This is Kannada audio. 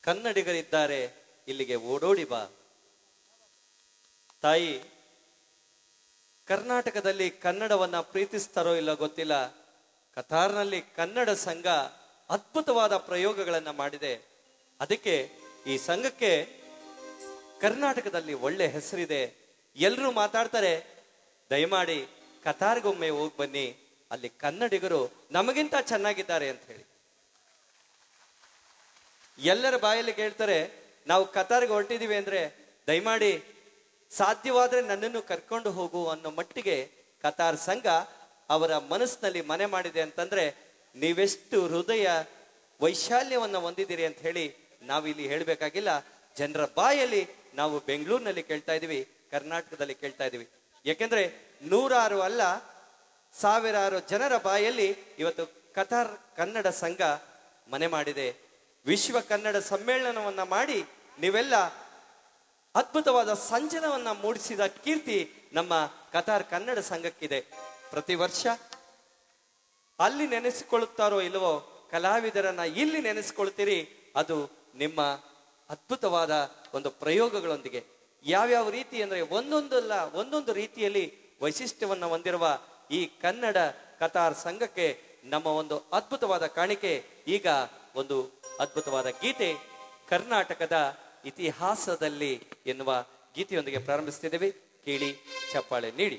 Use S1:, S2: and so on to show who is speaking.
S1: ಕನ್ನಡಿಗರಿದ್ದಾರೆ, ಇಲ್ಲಿಗೆ ಓಡೋಡಿ ಬಾ. ತಾಯಿ, ಕರ್ನಾಟಕದಲ್ಲಿ ಕನ್ನಡವನ್ನ ಪ್ರೀತಿಸ್ತಾರೋ ಇಲ್ಲ ಗೊತ್ತಿಲ್ಲ, ಕತಾರ್ನಲ್ಲಿ ಕನ್ನಡ ಸಂಘ ಅದ್ಭುತವಾದ ಪ್ರಯೋಗಗಳನ್ನ ಮಾಡಿದೆ. ಅದಕ್ಕೆ ಈ ಸಂಘಕ್ಕೆ ಕರ್ನಾಟಕದಲ್ಲಿ ಒಳ್ಳೆ ಹೆಸರಿದೆ. ಎಲ್ಲರೂ ಮಾತಾಡ್ತಾರೆ, ದಯಮಾಡಿ ಕತಾರ್ಗೊಮ್ಮೆ ಹೋಗಿ ಬನ್ನಿ, ಅಲ್ಲಿ ಕನ್ನಡಿಗರು ನಮಗಿಂತ ಚೆನ್ನಾಗಿದ್ದಾರೆ ಅಂತ ಹೇಳಿ. ಎಲ್ಲರ ಬಾಯಲ್ಲಿ ಕೇಳ್ತಾರೆ, ನಾವು ಕತಾರ್ಗೆ ಹೊರಟಿದೀವಿ ಅಂದ್ರೆ ದಯಮಾಡಿ ಸಾಧ್ಯವಾದ್ರೆ ನನ್ನನ್ನು ಕರ್ಕೊಂಡು ಹೋಗು ಅನ್ನೋ ಮಟ್ಟಿಗೆ ಕತಾರ್ ಸಂಘ ಅವರ ಮನಸ್ಸಿನಲ್ಲಿ ಮನೆ ಮಾಡಿದೆ. ಅಂತಂದ್ರೆ ನೀವೆಷ್ಟು ಹೃದಯ ವೈಶಾಲ್ಯವನ್ನ ಹೊಂದಿದ್ದೀರಿ ಅಂತ ಹೇಳಿ ನಾವಿಲ್ಲಿ ಹೇಳ್ಬೇಕಾಗಿಲ್ಲ. ಜನರ ಬಾಯಲ್ಲಿ ನಾವು ಬೆಂಗಳೂರಿನಲ್ಲಿ ಕೇಳ್ತಾ ಇದೀವಿ, ಕರ್ನಾಟಕದಲ್ಲಿ ಕೇಳ್ತಾ ಇದೀವಿ. ಯಾಕೆಂದ್ರೆ ನೂರಾರು ಅಲ್ಲ, ಸಾವಿರಾರು ಜನರ ಬಾಯಲ್ಲಿ ಇವತ್ತು ಕತಾರ್ ಕನ್ನಡ ಸಂಘ ಮನೆ ಮಾಡಿದೆ. ವಿಶ್ವ ಕನ್ನಡ ಸಮ್ಮೇಳನವನ್ನ ಮಾಡಿ ನೀವೆಲ್ಲ ಅದ್ಭುತವಾದ ಸಂಚಲನವನ್ನ ಮೂಡಿಸಿದ ಕೀರ್ತಿ ನಮ್ಮ ಕತಾರ್ ಕನ್ನಡ ಸಂಘಕ್ಕಿದೆ. ಪ್ರತಿ ವರ್ಷ ಅಲ್ಲಿ ನೆನೆಸಿಕೊಳ್ಳುತ್ತಾರೋ ಇಲ್ಲವೋ ಕಲಾವಿದರನ್ನ ಇಲ್ಲಿ ನೆನೆಸಿಕೊಳ್ತೀರಿ. ಅದು ನಿಮ್ಮ ಅದ್ಭುತವಾದ ಒಂದು ಪ್ರಯೋಗಗಳೊಂದಿಗೆ. ಯಾವ್ಯಾವ ರೀತಿ ಅಂದ್ರೆ ಒಂದೊಂದು ರೀತಿಯಲ್ಲಿ ವೈಶಿಷ್ಟ್ಯವನ್ನ ಹೊಂದಿರುವ ಈ ಕನ್ನಡ ಕತಾರ್ ಸಂಘಕ್ಕೆ ನಮ್ಮ ಒಂದು ಅದ್ಭುತವಾದ ಕಾಣಿಕೆ. ಈಗ ಒಂದು ಅದ್ಭುತವಾದ ಗೀತೆ, ಕರ್ನಾಟಕದ ಇತಿಹಾಸದಲ್ಲಿ ಎನ್ನುವ ಗೀತೆಯೊಂದಿಗೆ ಪ್ರಾರಂಭಿಸ್ತಿದ್ದೇವೆ. ಕೇಳಿ, ಚಪ್ಪಾಳೆ ನೀಡಿ.